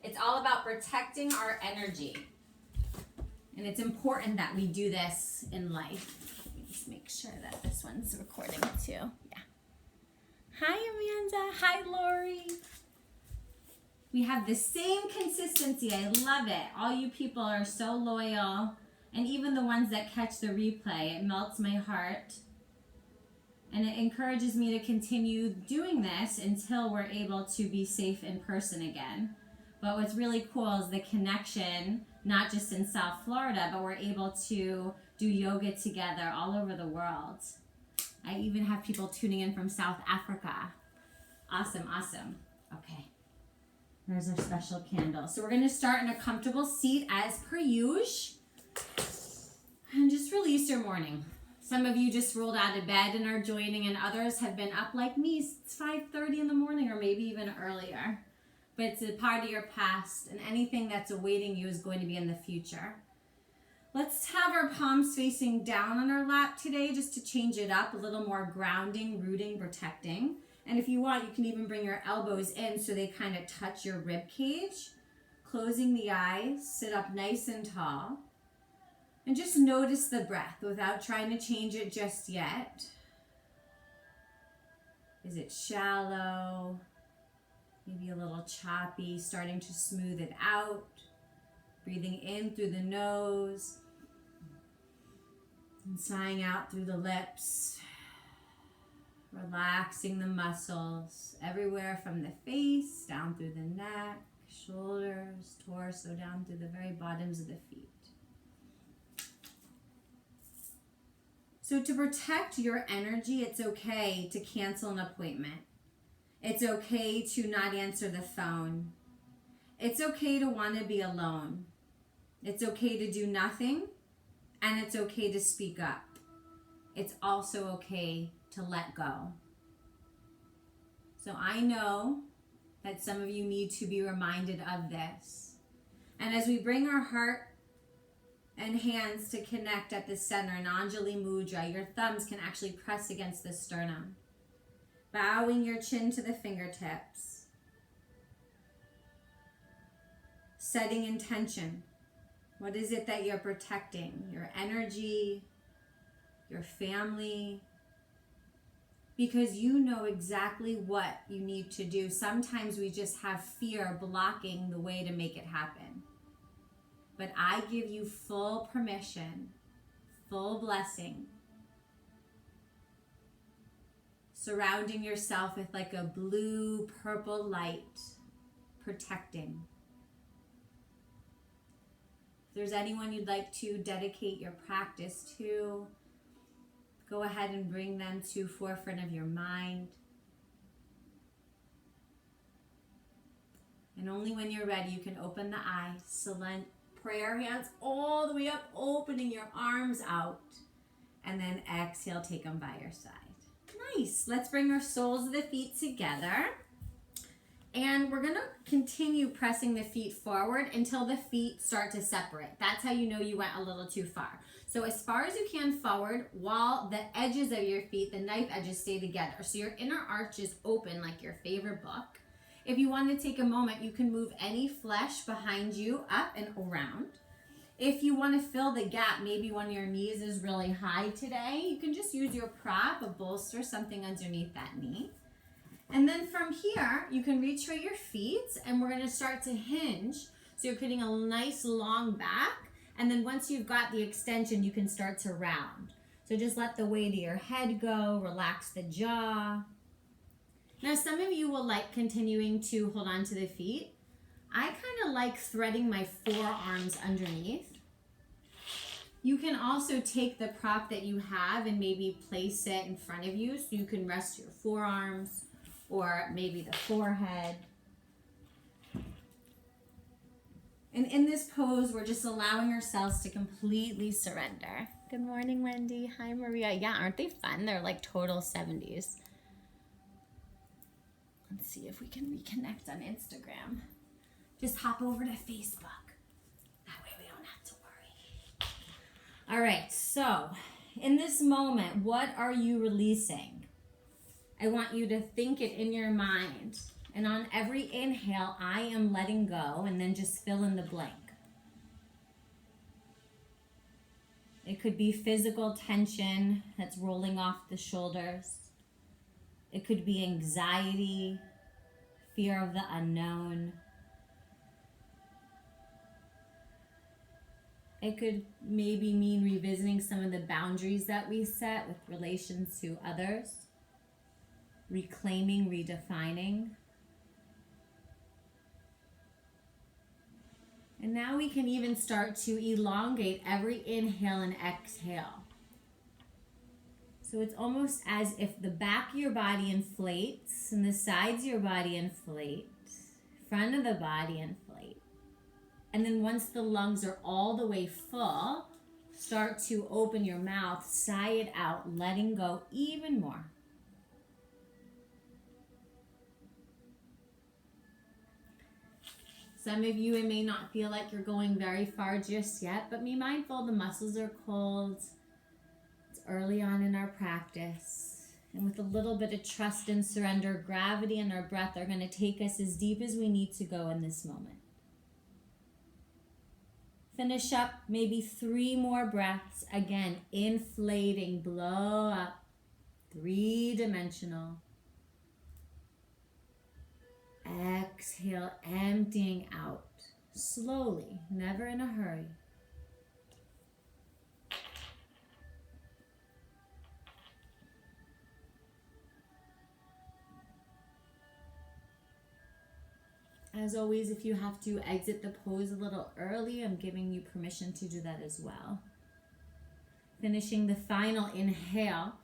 It's all about protecting our energy. And it's important that we do this in life. Let me just make sure that this one's recording too. Yeah. Hi, Amanda. Hi, Lori. We have the same consistency. I love it. All you people are so loyal. And even the ones that catch the replay, it melts my heart. And it encourages me to continue doing this until we're able to be safe in person again. But what's really cool is the connection, not just in South Florida, but we're able to do yoga together all over the world. I even have people tuning in from South Africa. Awesome, awesome. Okay, there's our special candle. So we're gonna start in a comfortable seat as per usual. And just release your morning. Some of you just rolled out of bed and are joining, and others have been up like me. It's 5:30 in the morning or maybe even earlier. But it's a part of your past, and anything that's awaiting you is going to be in the future. Let's have our palms facing down on our lap today just to change it up, a little more grounding, rooting, protecting. And if you want, you can even bring your elbows in so they kind of touch your rib cage. Closing the eyes, sit up nice and tall. And just notice the breath without trying to change it just yet. Is it shallow? Maybe a little choppy, starting to smooth it out. Breathing in through the nose. And sighing out through the lips. Relaxing the muscles everywhere from the face, down through the neck, shoulders, torso, down through the very bottoms of the feet. So to protect your energy, it's okay to cancel an appointment. It's okay to not answer the phone. It's okay to want to be alone. It's okay to do nothing, and it's okay to speak up. It's also okay to let go. So I know that some of you need to be reminded of this. And as we bring our heart and hands to connect at the center in Anjali Mudra, your thumbs can actually press against the sternum. Bowing your chin to the fingertips. Setting intention. What is it that you're protecting? Your energy, your family. Because you know exactly what you need to do. Sometimes we just have fear blocking the way to make it happen. But I give you full permission, full blessing, surrounding yourself with like a blue, purple light, protecting. If there's anyone you'd like to dedicate your practice to, go ahead and bring them to forefront of your mind. And only when you're ready, you can open the eyes. Prayer hands all the way up, opening your arms out. And then exhale, take them by your side. Nice. Let's bring our soles of the feet together. And we're going to continue pressing the feet forward until the feet start to separate. That's how you know you went a little too far. So as far as you can forward, while the edges of your feet, the knife edges, stay together. So your inner arch is open like your favorite book. If you want to take a moment, you can move any flesh behind you up and around. If you want to fill the gap, maybe one of your knees is really high today, you can just use your prop, a bolster, something underneath that knee. And then from here, you can reach for your feet, and we're going to start to hinge. So you're putting a nice long back, and then once you've got the extension, you can start to round. So just let the weight of your head go, relax the jaw. Now, some of you will like continuing to hold on to the feet. I kind of like threading my forearms underneath. You can also take the prop that you have and maybe place it in front of you so you can rest your forearms or maybe the forehead. And in this pose, we're just allowing ourselves to completely surrender. Good morning, Wendy. Hi, Maria. Yeah, aren't they fun? They're like total 70s. Let's see if we can reconnect on Instagram. Just hop over to Facebook. That way we don't have to worry. All right, so in this moment, what are you releasing? I want you to think it in your mind. And on every inhale, I am letting go, and then just fill in the blank. It could be physical tension that's rolling off the shoulders. It could be anxiety, fear of the unknown. It could maybe mean revisiting some of the boundaries that we set with relations to others, reclaiming, redefining. And now we can even start to elongate every inhale and exhale. So it's almost as if the back of your body inflates and the sides of your body inflate, front of the body inflate. And then once the lungs are all the way full, start to open your mouth, sigh it out, letting go even more. Some of you, it may not feel like you're going very far just yet, but be mindful the muscles are cold. It's early on in our practice. And with a little bit of trust and surrender, gravity and our breath are going to take us as deep as we need to go in this moment. Finish up maybe 3 more breaths. Again, inflating, blow up, 3-dimensional. Exhale, emptying out slowly, never in a hurry. As always, if you have to exit the pose a little early, I'm giving you permission to do that as well. Finishing the final inhale.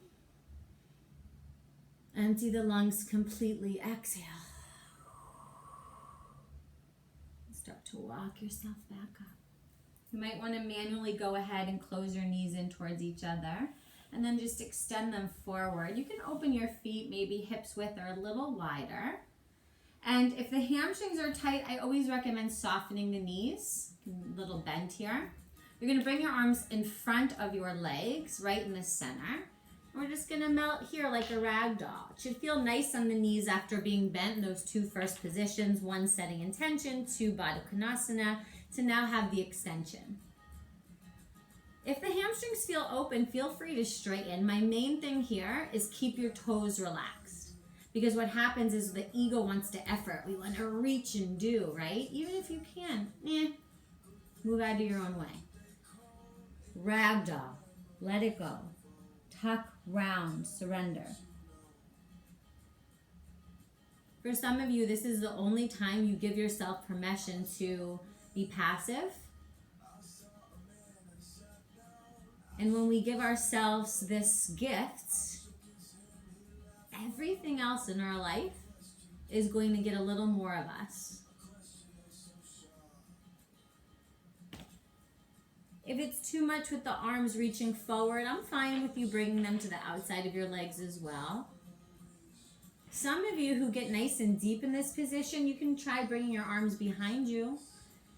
Empty the lungs completely. Exhale. Start to walk yourself back up. You might want to manually go ahead and close your knees in towards each other and then just extend them forward. You can open your feet, maybe hips width or a little wider. And if the hamstrings are tight, I always recommend softening the knees. A little bend here. You're going to bring your arms in front of your legs, right in the center. We're just going to melt here like a rag doll. It should feel nice on the knees after being bent in those 2 first positions, 1 setting intention, 2 Baddha Konasana, to now have the extension. If the hamstrings feel open, feel free to straighten. My main thing here is keep your toes relaxed. Because what happens is the ego wants to effort. We want to reach and do, right? Even if you can, move out of your own way. Ragdoll, let it go. Tuck, round, surrender. For some of you, this is the only time you give yourself permission to be passive. And when we give ourselves this gift, everything else in our life is going to get a little more of us. If it's too much with the arms reaching forward, I'm fine with you bringing them to the outside of your legs as well. Some of you who get nice and deep in this position, you can try bringing your arms behind you.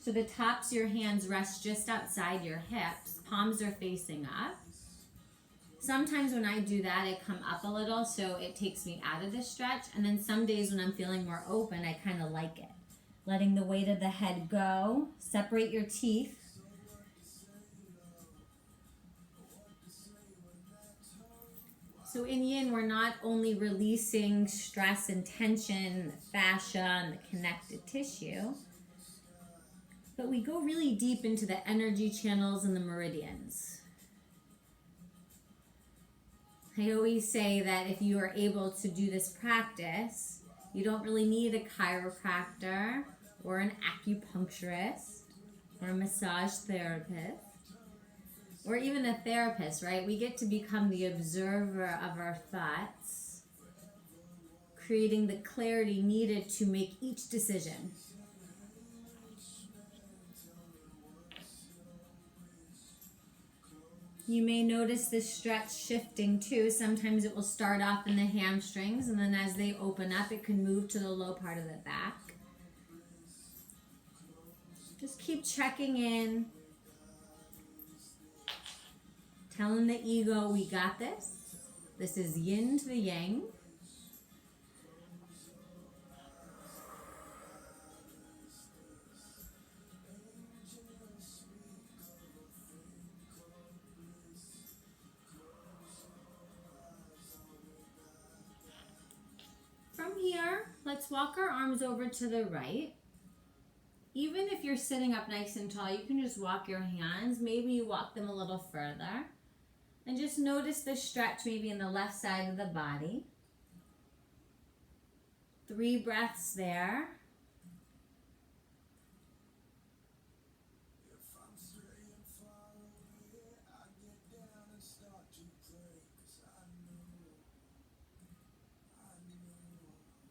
So the tops of your hands rest just outside your hips. Palms are facing up. Sometimes when I do that, I come up a little, so it takes me out of the stretch. And then some days when I'm feeling more open, I kind of like it. Letting the weight of the head go. Separate your teeth. So in yin, we're not only releasing stress and tension, the fascia and the connective tissue, but we go really deep into the energy channels and the meridians. I always say that if you are able to do this practice, you don't really need a chiropractor or an acupuncturist or a massage therapist. Or even a therapist, right? We get to become the observer of our thoughts, creating the clarity needed to make each decision. You may notice this stretch shifting too. Sometimes it will start off in the hamstrings, and then as they open up, it can move to the low part of the back. Just keep checking in. Telling the ego, we got this. This is yin to the yang. let's walk our arms over to the right. Even if you're sitting up nice and tall, you can just walk your hands. Maybe you walk them a little further. And just notice the stretch maybe in the left side of the body. 3 breaths there.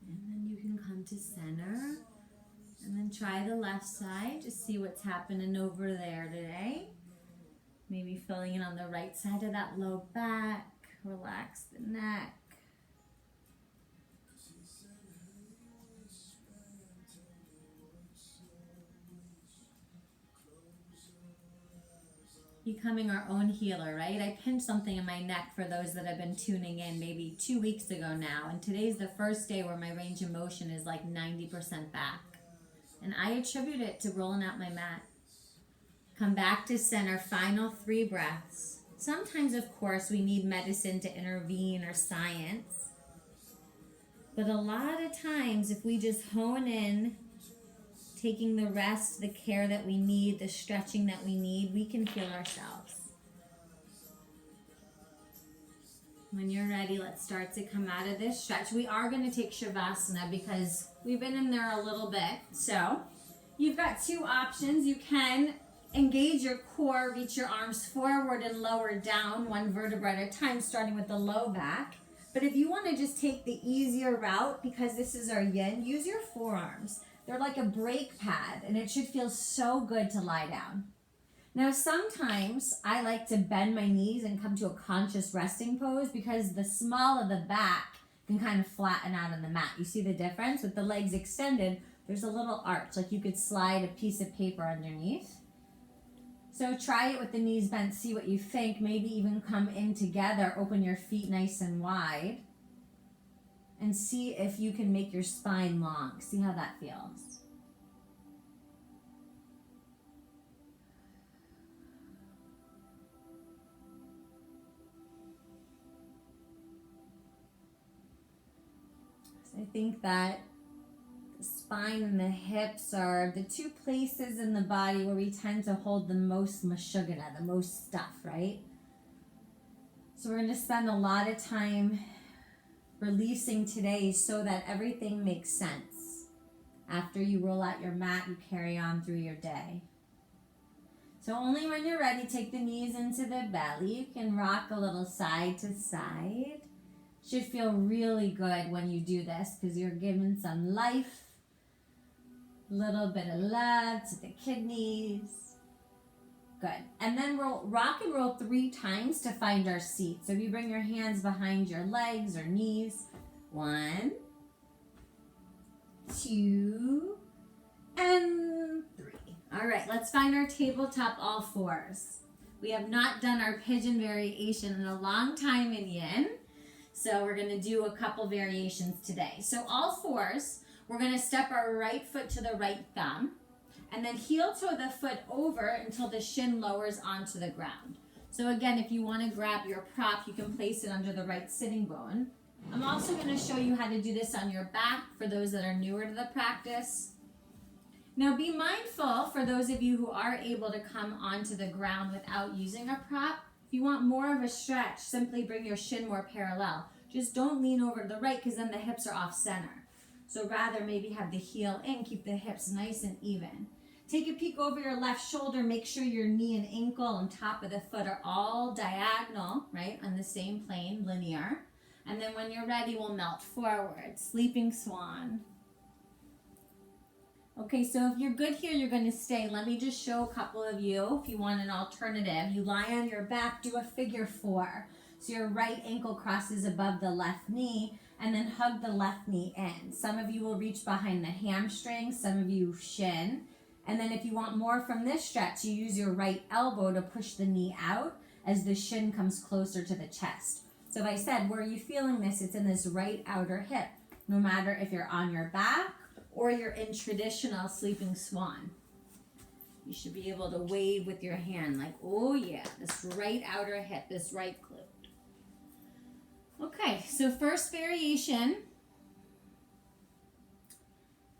And then you can come to center. And then try the left side. Just see what's happening over there today. Maybe filling in on the right side of that low back. Relax the neck. Becoming our own healer, right? I pinched something in my neck for those that have been tuning in maybe 2 weeks ago now. And today's the first day where my range of motion is like 90% back. And I attribute it to rolling out my mat. Come back to center, final 3 breaths. Sometimes, of course, we need medicine to intervene or science. But a lot of times, if we just hone in, taking the rest, the care that we need, the stretching that we need, we can heal ourselves. When you're ready, let's start to come out of this stretch. We are going to take Shavasana because we've been in there a little bit. So you've got 2 options. You can engage your core, reach your arms forward and lower down 1 vertebra at a time, starting with the low back. But if you want to just take the easier route, because this is our yin, use your forearms. They're like a brake pad, and it should feel so good to lie down. Now, sometimes I like to bend my knees and come to a conscious resting pose because the small of the back can kind of flatten out on the mat. You see the difference? With the legs extended, there's a little arch, like you could slide a piece of paper underneath. So try it with the knees bent, see what you think. Maybe even come in together, open your feet nice and wide, and see if you can make your spine long. See how that feels. So I think that the spine and the hips are the 2 places in the body where we tend to hold the most mashugana, the most stuff, right? So we're going to spend a lot of time releasing today so that everything makes sense. After you roll out your mat, you carry on through your day. So only when you're ready, take the knees into the belly. You can rock a little side to side. Should feel really good when you do this because you're giving some life, a little bit of love to the kidneys. Good. And then we'll rock and roll 3 times to find our seat. So if you bring your hands behind your legs or knees, 1, 2, and 3. All right, let's find our tabletop all 4s. We have not done our pigeon variation in a long time in yin. So we're going to do a couple variations today. So all 4s, we're going to step our right foot to the right thumb and then heel toe the foot over until the shin lowers onto the ground. So again, if you want to grab your prop, you can place it under the right sitting bone. I'm also going to show you how to do this on your back for those that are newer to the practice. Now be mindful for those of you who are able to come onto the ground without using a prop. If you want more of a stretch, simply bring your shin more parallel. Just don't lean over to the right because then the hips are off center. So rather maybe have the heel in, keep the hips nice and even. Take a peek over your left shoulder. Make sure your knee and ankle and top of the foot are all diagonal, right, on the same plane, linear. And then when you're ready, we'll melt forward. Sleeping swan. Okay, so if you're good here, you're going to stay. Let me just show a couple of you. If you want an alternative, you lie on your back, do a figure 4. So your right ankle crosses above the left knee, and then hug the left knee in. Some of you will reach behind the hamstring, some of you shin. And then if you want more from this stretch, you use your right elbow to push the knee out as the shin comes closer to the chest. So if I said, where are you feeling this? It's in this right outer hip, no matter if you're on your back or you're in traditional sleeping swan. You should be able to wave with your hand like, oh yeah, this right outer hip, this right glute. Okay, so first variation,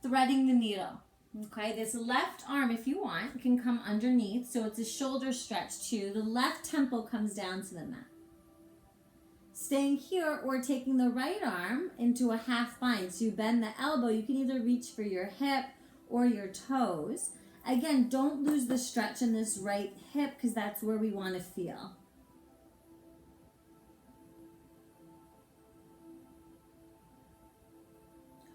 threading the needle. Okay, this left arm, if you want, can come underneath, so it's a shoulder stretch too. The left temple comes down to the mat. Staying here, or taking the right arm into a half bind. So you bend the elbow. You can either reach for your hip or your toes. Again, don't lose the stretch in this right hip because that's where we want to feel.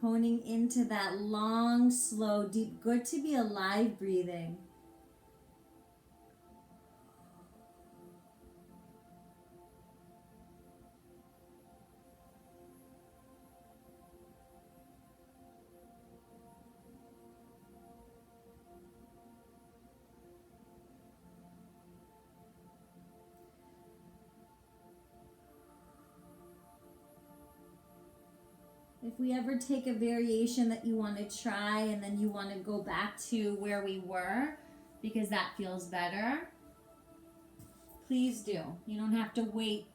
Honing into that long, slow, deep, good to be alive breathing. If we ever take a variation that you want to try and then you want to go back to where we were because that feels better, please do. You don't have to wait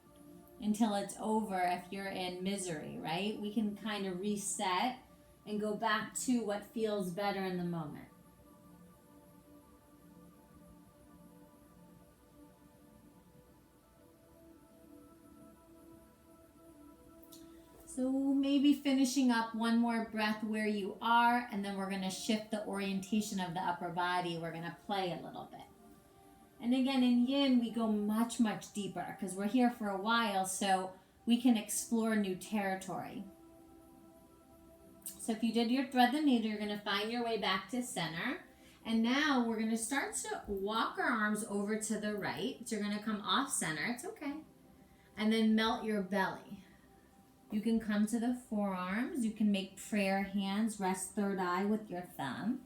until it's over if you're in misery, right? We can kind of reset and go back to what feels better in the moment. So maybe finishing up one more breath where you are, and then we're going to shift the orientation of the upper body. We're going to play a little bit. And again, in yin, we go much, much deeper because we're here for a while, so we can explore new territory. So if you did your thread the needle, you're going to find your way back to center. And now we're going to start to walk our arms over to the right. So you're going to come off center. It's okay. And then melt your belly. You can come to the forearms. You can make prayer hands. Rest third eye with your thumb.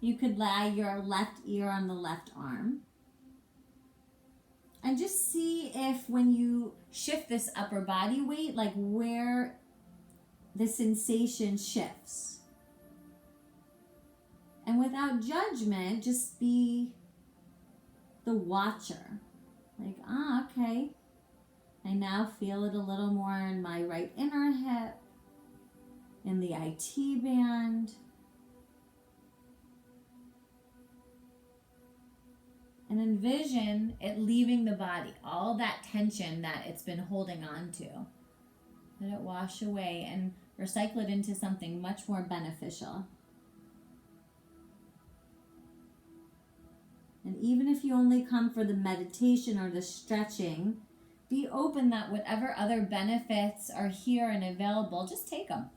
You could lay your left ear on the left arm. And just see if when you shift this upper body weight, like where the sensation shifts. And without judgment, just be the watcher. Like, okay. I now feel it a little more in my right inner hip, in the IT band. And envision it leaving the body, all that tension that it's been holding on to. Let it wash away and recycle it into something much more beneficial. And even if you only come for the meditation or the stretching, be open that whatever other benefits are here and available, just take them,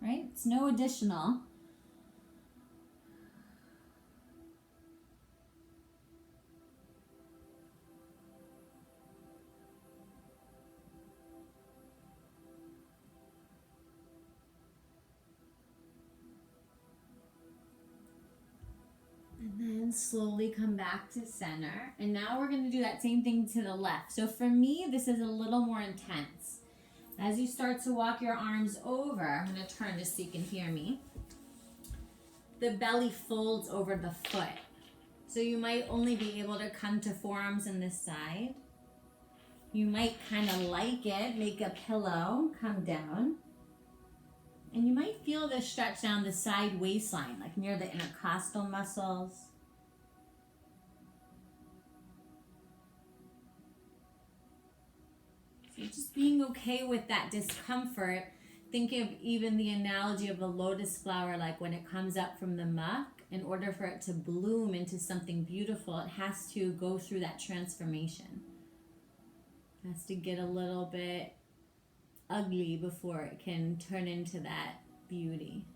right? It's no additional. And then slowly come back to center. And now we're going to do that same thing to the left. So for me, this is a little more intense. As you start to walk your arms over, I'm going to turn just so you can hear me. The belly folds over the foot. So you might only be able to come to forearms on this side. You might kind of like it, make a pillow, come down. And you might feel this stretch down the side waistline, like near the intercostal muscles. So just being okay with that discomfort. Think of even the analogy of the lotus flower, like when it comes up from the muck, in order for it to bloom into something beautiful, it has to go through that transformation. It has to get a little bit ugly before it can turn into that beauty.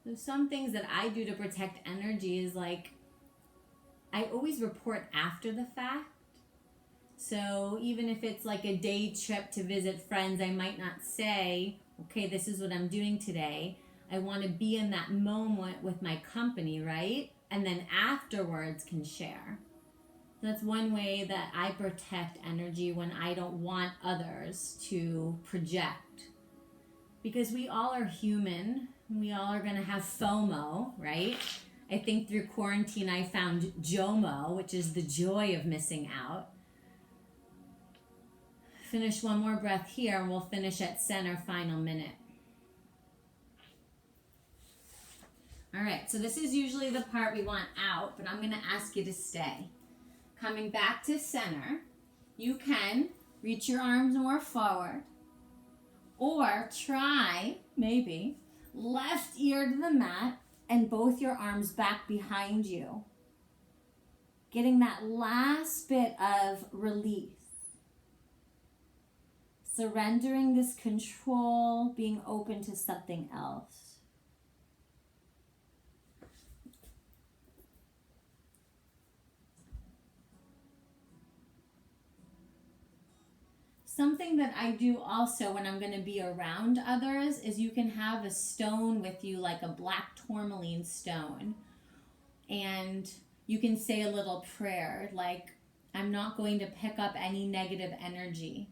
So some things that I do to protect energy is like, I always report after the fact. So even if it's like a day trip to visit friends, I might not say, okay, this is what I'm doing today. I want to be in that moment with my company, right? And then afterwards can share. That's one way that I protect energy when I don't want others to project. Because we all are human. We all are going to have FOMO, right? I think through quarantine I found JOMO, which is the joy of missing out. Finish one more breath here and we'll finish at center, final minute. All right, so this is usually the part we want out, but I'm going to ask you to stay. Coming back to center, you can reach your arms more forward, or try, maybe, left ear to the mat and both your arms back behind you. Getting that last bit of release. Surrendering this control, being open to something else. Something that I do also when I'm going to be around others is you can have a stone with you, like a black tourmaline stone. And you can say a little prayer, like, I'm not going to pick up any negative energy.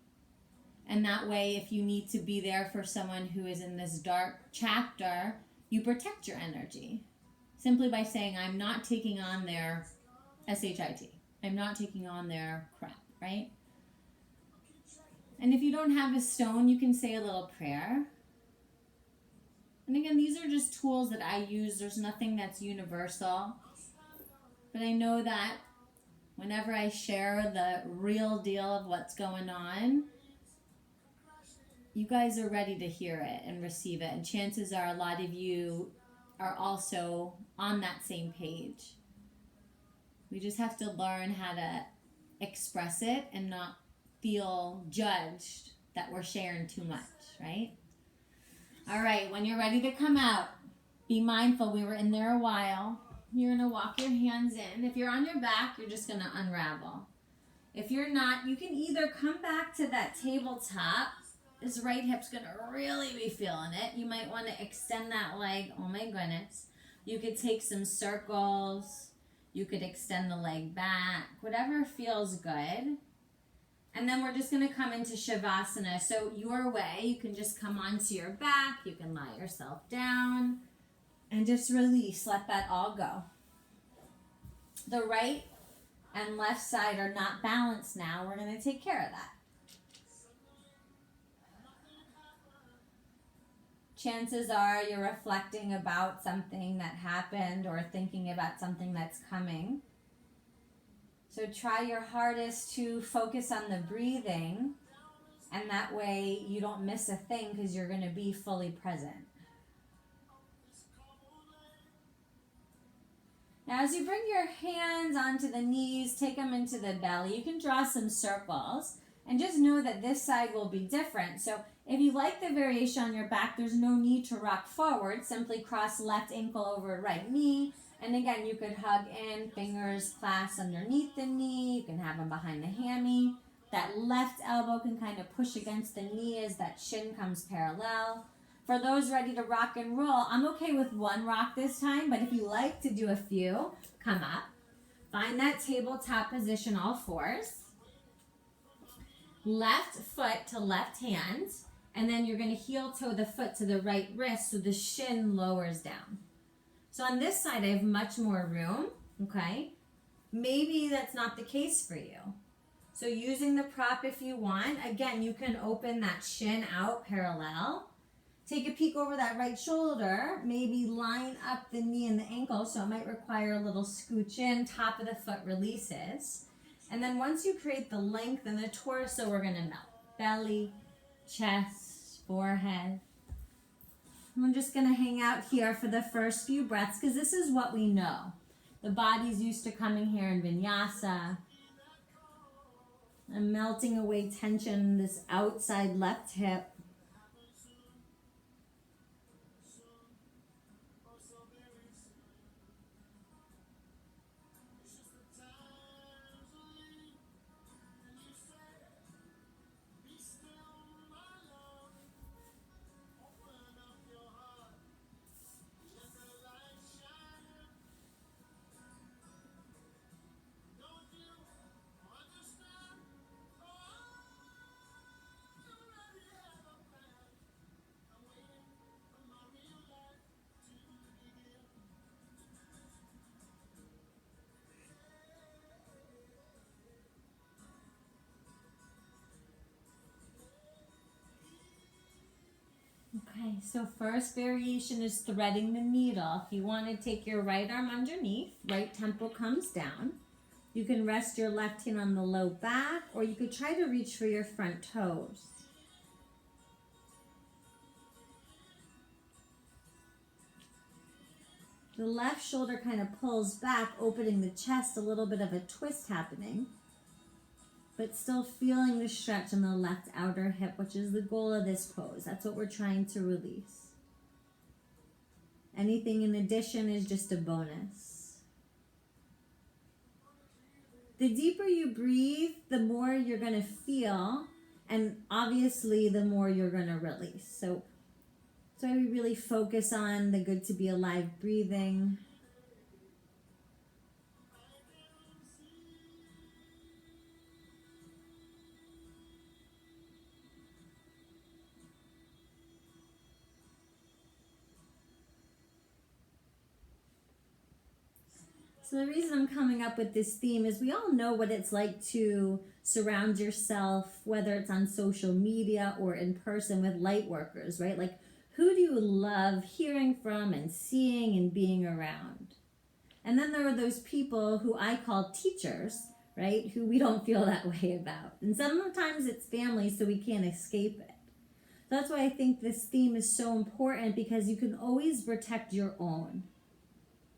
And that way, if you need to be there for someone who is in this dark chapter, you protect your energy. Simply by saying, I'm not taking on their SHIT. I'm not taking on their crap, right? And if you don't have a stone, you can say a little prayer. And again, these are just tools that I use. There's nothing that's universal. But I know that whenever I share the real deal of what's going on, you guys are ready to hear it and receive it. And chances are a lot of you are also on that same page. We just have to learn how to express it and not feel judged that we're sharing too much, right? All right, when you're ready to come out, be mindful. We were in there a while. You're going to walk your hands in. If you're on your back, you're just going to unravel. If you're not, you can either come back to that tabletop. This right hip's going to really be feeling it. You might want to extend that leg. Oh my goodness. You could take some circles. You could extend the leg back. Whatever feels good. And then we're just going to come into Shavasana. So your way, you can just come onto your back. You can lie yourself down. And just release. Let that all go. The right and left side are not balanced now. We're going to take care of that. Chances are you're reflecting about something that happened or thinking about something that's coming. So try your hardest to focus on the breathing, and that way you don't miss a thing because you're going to be fully present. Now as you bring your hands onto the knees, take them into the belly. You can draw some circles and just know that this side will be different. So if you like the variation on your back, there's no need to rock forward. Simply cross left ankle over right knee. And again, you could hug in, fingers clasp underneath the knee. You can have them behind the hammy. That left elbow can kind of push against the knee as that shin comes parallel. For those ready to rock and roll, I'm okay with one rock this time, but if you like to do a few, come up. Find that tabletop position, all fours. Left foot to left hand, and then you're going to heel toe the foot to the right wrist so the shin lowers down. So on this side, I have much more room, okay? Maybe that's not the case for you. So using the prop if you want. Again, you can open that shin out parallel. Take a peek over that right shoulder. Maybe line up the knee and the ankle, so it might require a little scooch in. Top of the foot releases. And then once you create the length in the torso, we're going to melt. Belly, chest, forehead. I'm just going to hang out here for the first few breaths because this is what we know. The body's used to coming here in vinyasa. I'm melting away tension in this outside left hip. Okay, so first variation is threading the needle. If you want to take your right arm underneath, right temple comes down. You can rest your left hand on the low back, or you could try to reach for your front toes. The left shoulder kind of pulls back, opening the chest, a little bit of a twist happening, but still feeling the stretch in the left outer hip, which is the goal of this pose. That's what we're trying to release. Anything in addition is just a bonus. The deeper you breathe, the more you're going to feel, and obviously the more you're going to release. So that's why we really focus on the good to be alive breathing. So the reason I'm coming up with this theme is we all know what it's like to surround yourself, whether it's on social media or in person, with light workers, right? Like, who do you love hearing from and seeing and being around? And then there are those people who I call teachers, right? Who we don't feel that way about. And sometimes it's family, so we can't escape it. That's why I think this theme is so important, because you can always protect your own.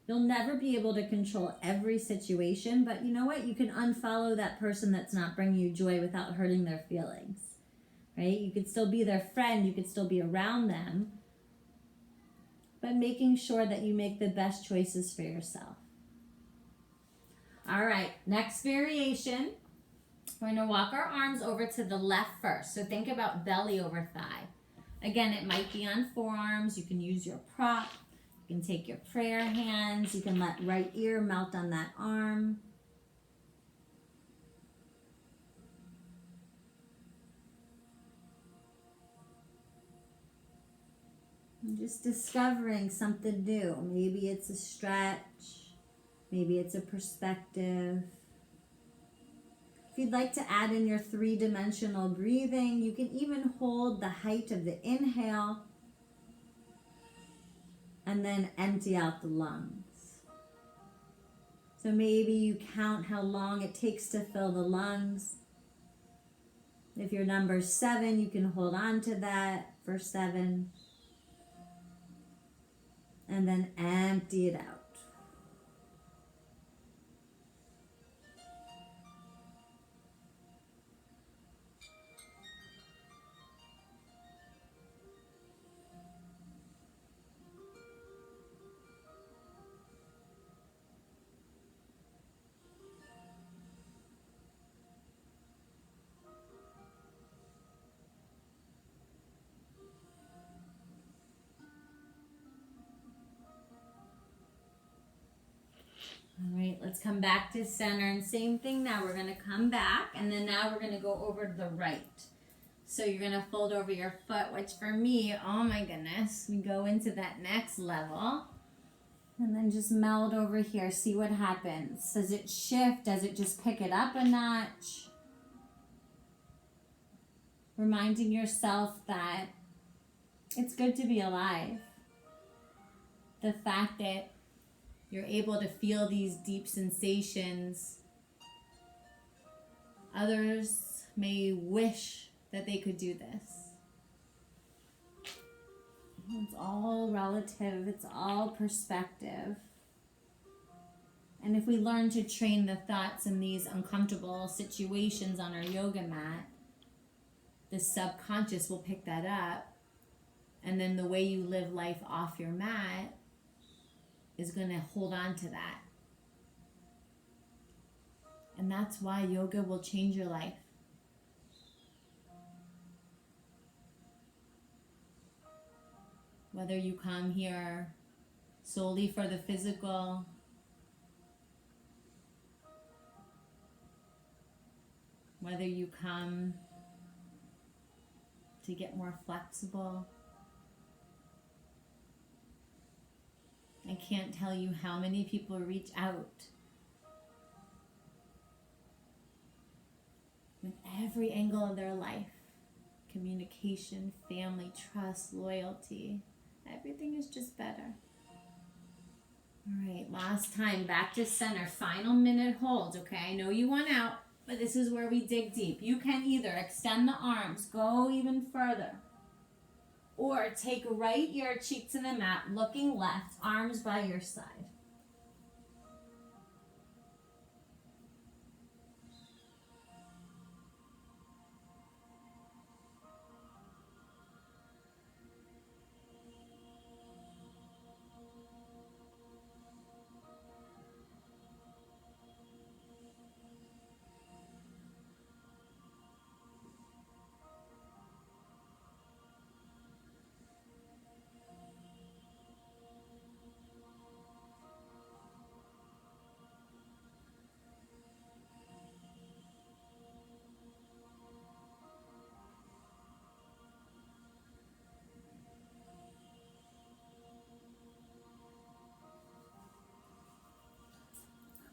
You'll never be able to control every situation, but you know what? You can unfollow that person that's not bringing you joy without hurting their feelings, right? You could still be their friend, you could still be around them, but making sure that you make the best choices for yourself. All right, next variation. We're going to walk our arms over to the left first. So think about belly over thigh. Again, it might be on forearms. You can use your prop. You can take your prayer hands. You can let right ear melt on that arm. And just discovering something new. Maybe it's a stretch. Maybe it's a perspective. If you'd like to add in your three-dimensional breathing, you can even hold the height of the inhale and then empty out the lungs. So maybe you count how long it takes to fill the lungs. If your number's 7, you can hold on to that for 7. And then empty it out. All right, let's come back to center, and same thing now. We're going to come back, and then now we're going to go over to the right. So you're going to fold over your foot, which for me, oh my goodness, we go into that next level. And then just meld over here, see what happens. Does it shift? Does it just pick it up a notch? Reminding yourself that it's good to be alive. The fact that you're able to feel these deep sensations. Others may wish that they could do this. It's all relative. It's all perspective. And if we learn to train the thoughts in these uncomfortable situations on our yoga mat, the subconscious will pick that up. And then the way you live life off your mat is going to hold on to that. And that's why yoga will change your life. Whether you come here solely for the physical, whether you come to get more flexible. I can't tell you how many people reach out with every angle of their life. communication, family, trust, loyalty. Everything is just better. All right, last time, back to center. Final minute hold, okay? I know you want out, but this is where we dig deep. You can either extend the arms, go even further, or take right ear cheek to the mat, looking left, arms by your side.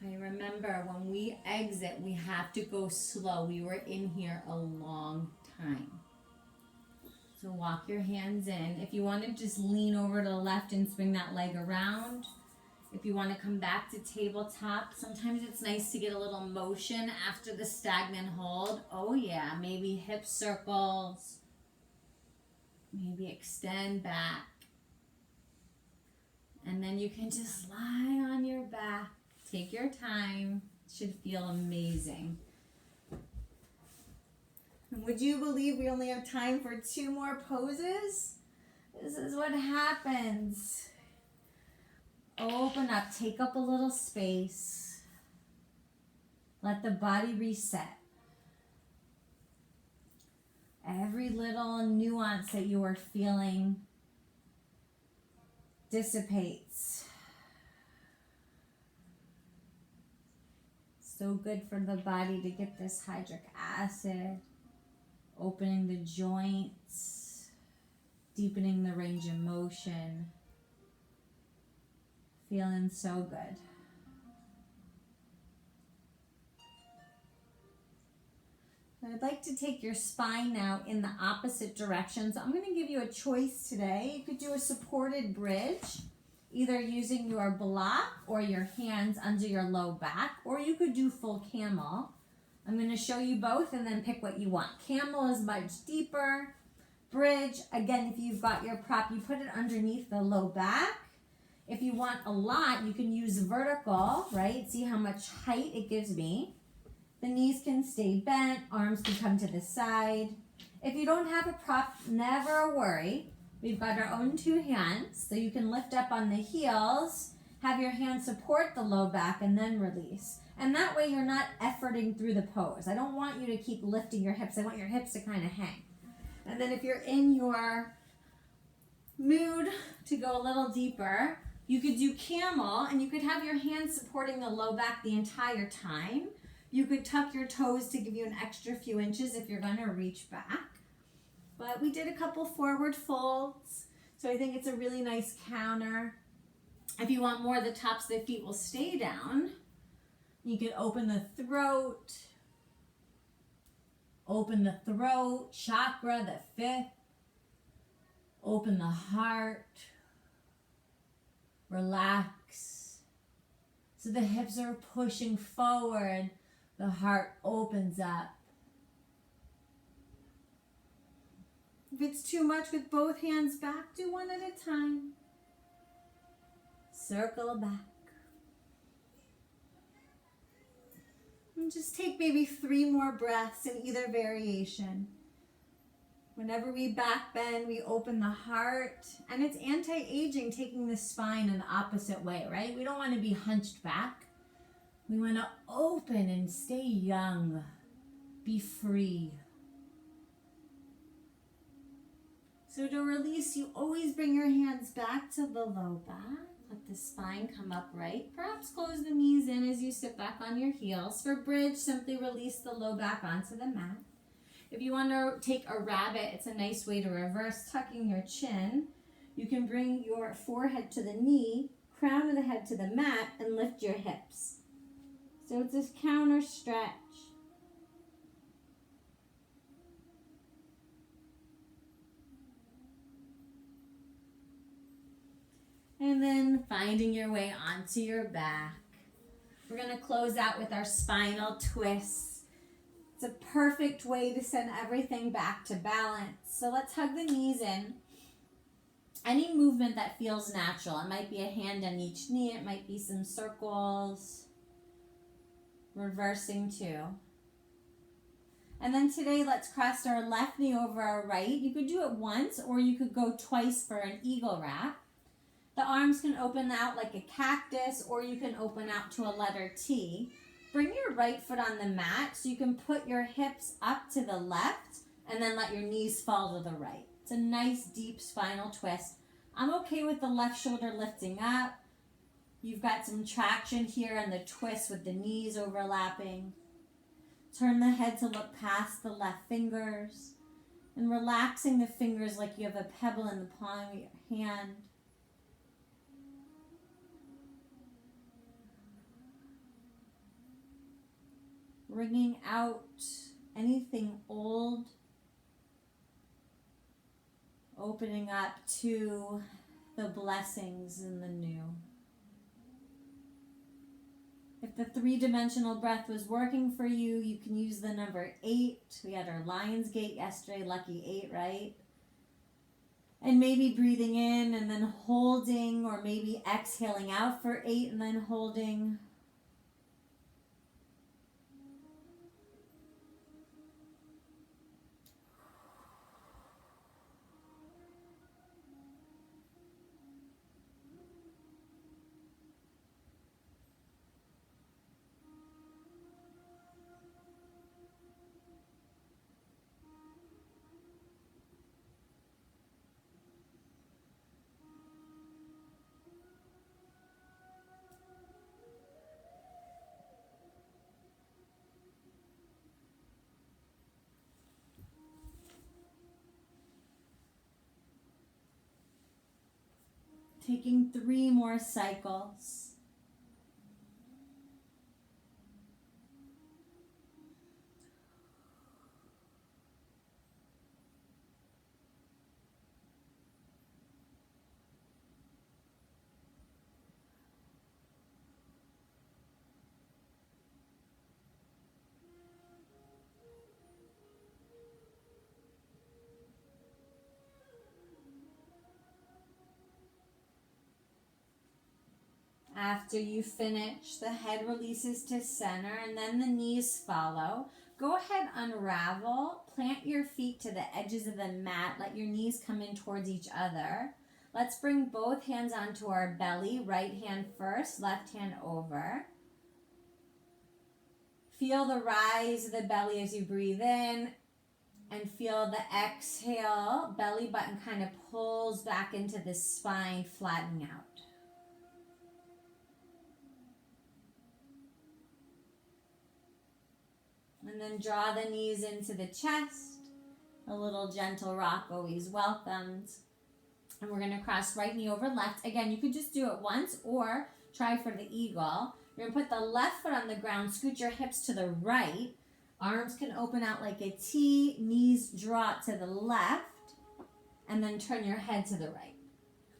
Okay, remember, when we exit, we have to go slow. We were in here a long time. So walk your hands in. If you want to just lean over to the left and swing that leg around. If you want to come back to tabletop, sometimes it's nice to get a little motion after the stagnant hold. Oh yeah, maybe hip circles. Maybe extend back. And then you can just lie on your back. Take your time. It should feel amazing. And would you believe we only have time for 2 more poses? This is what happens. Open up. Take up a little space. Let the body reset. Every little nuance that you are feeling dissipates. So good for the body to get this hydric acid, opening the joints, deepening the range of motion, feeling so good. I'd like to take your spine now in the opposite direction. So I'm going to give you a choice today. You could do a supported bridge, either using your block or your hands under your low back, or you could do full camel. I'm going to show you both and then pick what you want. Camel is much deeper. Bridge, again, if you've got your prop, you put it underneath the low back. If you want a lot, you can use vertical, right? See how much height it gives me. The knees can stay bent, arms can come to the side. If you don't have a prop, never a worry. We've got our own 2 hands, so you can lift up on the heels, have your hands support the low back, and then release. And that way you're not efforting through the pose. I don't want you to keep lifting your hips. I want your hips to kind of hang. And then if you're in your mood to go a little deeper, you could do camel, and you could have your hands supporting the low back the entire time. You could tuck your toes to give you an extra few inches if you're going to reach back. But we did a couple forward folds, so I think it's a really nice counter. If you want more, the tops of the feet will stay down. You could open the throat, chakra, the 5th. Open the heart, relax. So the hips are pushing forward, the heart opens up. If it's too much with both hands back, do one at a time. Circle back. And just take maybe 3 more breaths in either variation. Whenever we back bend, we open the heart. And it's anti-aging, taking the spine in the opposite way, right? We don't want to be hunched back. We want to open and stay young. Be free. So to release, you always bring your hands back to the low back. Let the spine come upright. Perhaps close the knees in as you sit back on your heels. For bridge, simply release the low back onto the mat. If you want to take a rabbit, it's a nice way to reverse tucking your chin. You can bring your forehead to the knee, crown of the head to the mat, and lift your hips. So it's this counter stretch. finding your way onto your back. We're going to close out with our spinal twists. It's a perfect way to send everything back to balance. So let's hug the knees in. Any movement that feels natural. It might be a hand on each knee. It might be some circles. Reversing two. And then today, let's cross our left knee over our right. You could do it once, or you could go twice for an eagle wrap. The arms can open out like a cactus, or you can open out to a letter T. Bring your right foot on the mat so you can put your hips up to the left and then let your knees fall to the right. It's a nice deep spinal twist. I'm okay with the left shoulder lifting up. You've got some traction here in the twist with the knees overlapping. Turn the head to look past the left fingers and relaxing the fingers like you have a pebble in the palm of your hand. Bringing out anything old, opening up to the blessings in the new. If the 3-dimensional breath was working for you, you can use the number 8. We had our Lion's Gate yesterday, lucky 8, right? And maybe breathing in and then holding, or maybe exhaling out for 8 and then holding. Taking 3 more cycles. After you finish, the head releases to center and then the knees follow. Go ahead, unravel, plant your feet to the edges of the mat, let your knees come in towards each other. Let's bring both hands onto our belly, right hand first, left hand over. Feel the rise of the belly as you breathe in, and feel the exhale, belly button kind of pulls back into the spine, flattening out. And then draw the knees into the chest. A little gentle rock always welcomed. And we're going to cross right knee over left. Again, you could just do it once or try for the eagle. You're going to put the left foot on the ground, scoot your hips to the right. Arms can open out like a T, knees draw to the left, and then turn your head to the right.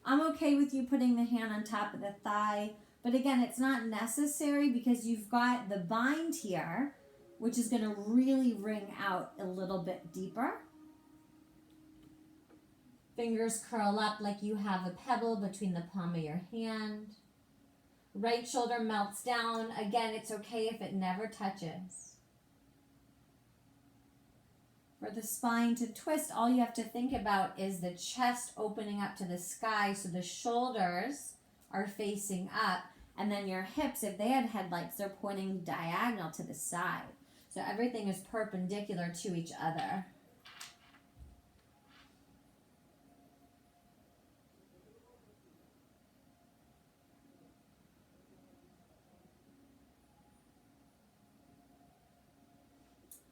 I'm okay with you putting the hand on top of the thigh, but again, it's not necessary because you've got the bind here, which is going to really ring out a little bit deeper. Fingers curl up like you have a pebble between the palm of your hand. Right shoulder melts down. Again, it's okay if it never touches. For the spine to twist, all you have to think about is the chest opening up to the sky so the shoulders are facing up, and then your hips, if they had headlights, they're pointing diagonal to the side. So everything is perpendicular to each other.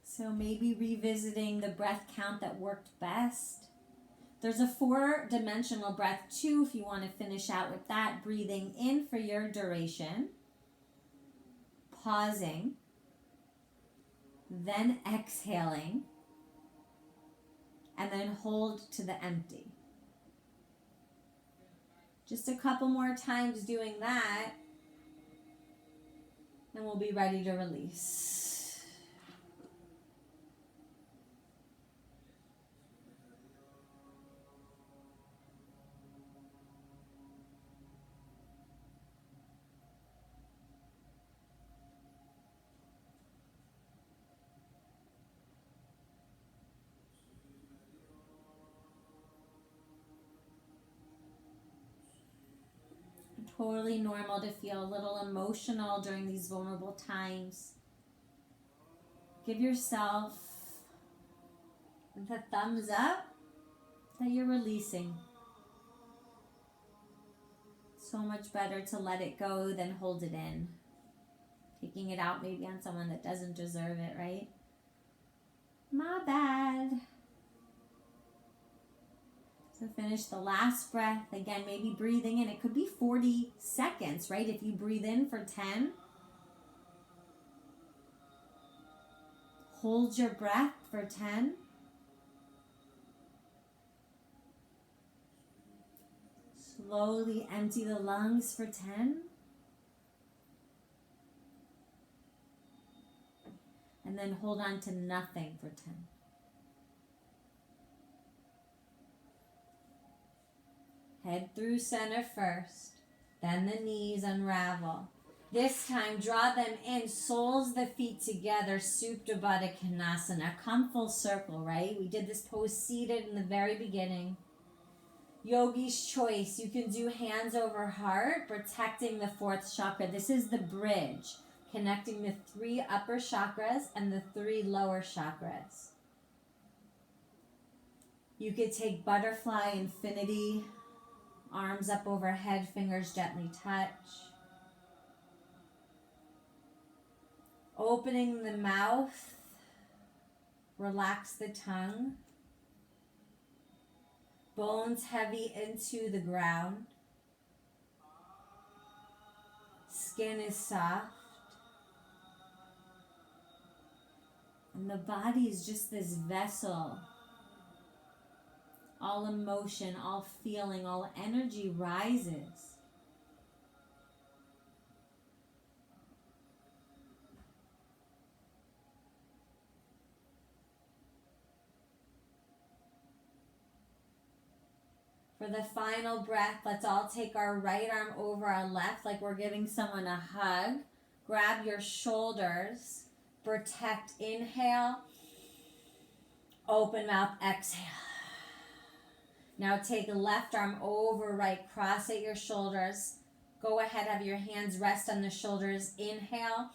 So maybe revisiting the breath count that worked best. There's a 4-dimensional breath too if you want to finish out with that. Breathing in for your duration. Pausing. Then exhaling. And then hold to the empty. Just a couple more times doing that, and we'll be ready to release. Totally normal to feel a little emotional during these vulnerable times. Give yourself the thumbs up that you're releasing. So much better to let it go than hold it in. Taking it out maybe on someone that doesn't deserve it, right? My bad. So finish the last breath. Again, maybe breathing in. It could be 40 seconds, right? If you breathe in for 10, hold your breath for 10. Slowly empty the lungs for 10. And then hold on to nothing for 10. Head through center first, then the knees unravel. This time, draw them in, soles the feet together, Supta Baddha Konasana. Come full circle, right? We did this pose seated in the very beginning. Yogi's choice. You can do hands over heart, protecting the fourth chakra. This is the bridge, connecting the 3 upper chakras and the 3 lower chakras. You could take butterfly infinity. Arms up overhead, fingers gently touch. Opening the mouth, relax the tongue. Bones heavy into the ground. Skin is soft. And the body is just this vessel. All emotion, all feeling, all energy rises. For the final breath, let's all take our right arm over our left like we're giving someone a hug. Grab your shoulders. Protect. Inhale. Open mouth. Exhale. Now take left arm over right, cross at your shoulders. Go ahead, have your hands rest on the shoulders. Inhale,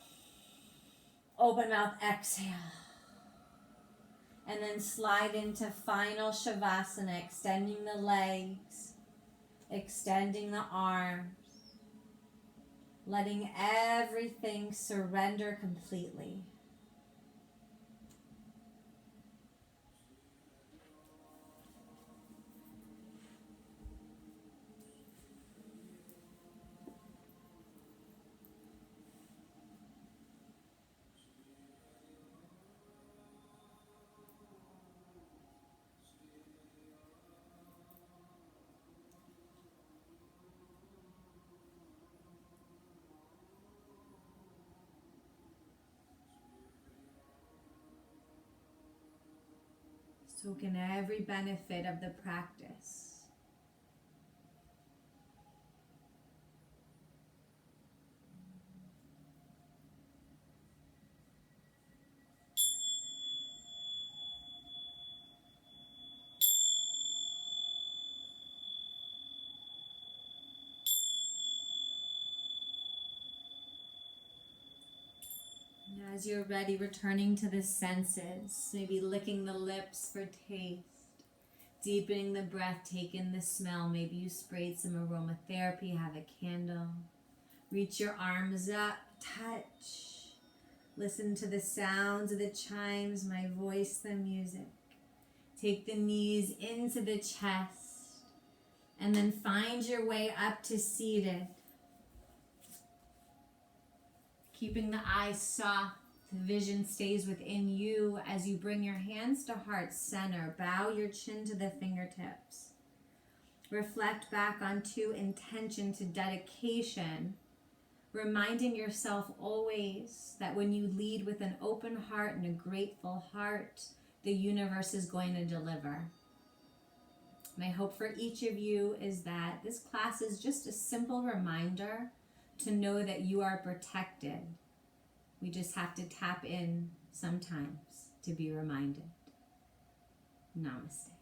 open mouth, exhale. And then slide into final Shavasana, extending the legs, extending the arms, letting everything surrender completely. Soak in every benefit of the practice. As you're ready, returning to the senses, maybe licking the lips for taste, deepening the breath, take in the smell. Maybe you sprayed some aromatherapy, have a candle. Reach your arms up, touch. Listen to the sounds of the chimes, my voice, the music. Take the knees into the chest, and then find your way up to seated. Keeping the eyes soft, the vision stays within you as you bring your hands to heart center. Bow your chin to the fingertips. Reflect back onto intention to dedication, reminding yourself always that when you lead with an open heart and a grateful heart, the universe is going to deliver. My hope for each of you is that this class is just a simple reminder to know that you are protected. We just have to tap in sometimes to be reminded. Namaste.